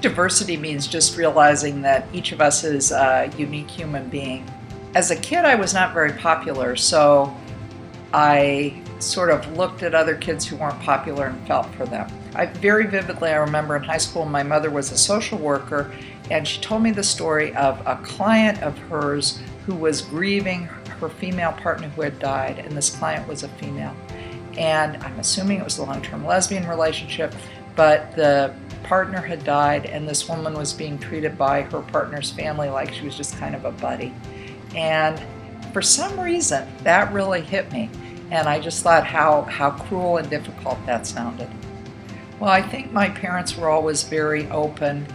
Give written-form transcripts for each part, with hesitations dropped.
diversity means just realizing that each of us is a unique human being. As a kid, I was not very popular, so I sort of looked at other kids who weren't popular and felt for them. Very vividly, I remember in high school, my mother was a social worker, and she told me the story of a client of hers who was grieving her female partner who had died, and this client was a female. And I'm assuming it was a long-term lesbian relationship, but the partner had died, and this woman was being treated by her partner's family like she was just kind of a buddy. And for some reason, that really hit me. And I just thought how cruel and difficult that sounded. Well, I think my parents were always very open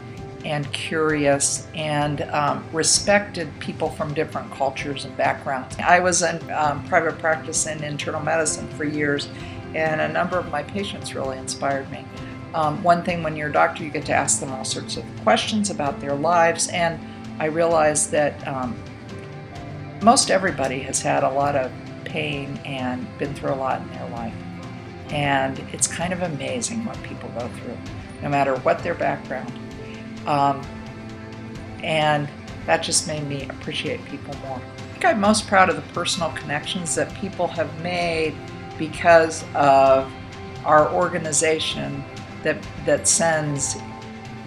and curious and respected people from different cultures and backgrounds. I was in private practice in internal medicine for years, and a number of my patients really inspired me. One thing, when you're a doctor, you get to ask them all sorts of questions about their lives, and I realized that most everybody has had a lot of pain and been through a lot in their life. And it's kind of amazing what people go through, no matter what their background. And that just made me appreciate people more. I think I'm most proud of the personal connections that people have made because of our organization that sends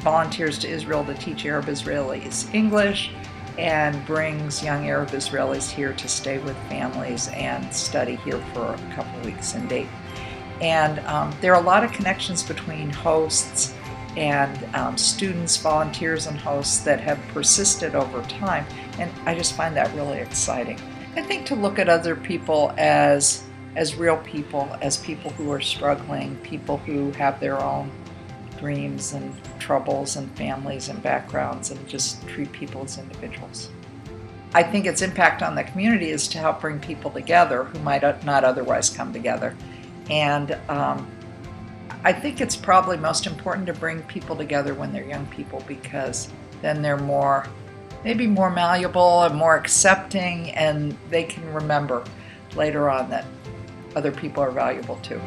volunteers to Israel to teach Arab Israelis English and brings young Arab Israelis here to stay with families and study here for a couple of weeks in Dayton. And there are a lot of connections between hosts and students, volunteers, and hosts that have persisted over time, and I just find that really exciting. I think to look at other people as real people, as people who are struggling, people who have their own dreams and troubles and families and backgrounds, and just treat people as individuals. I think its impact on the community is to help bring people together who might not otherwise come together. And I think it's probably most important to bring people together when they're young people, because then they're maybe more malleable and more accepting, and they can remember later on that other people are valuable too.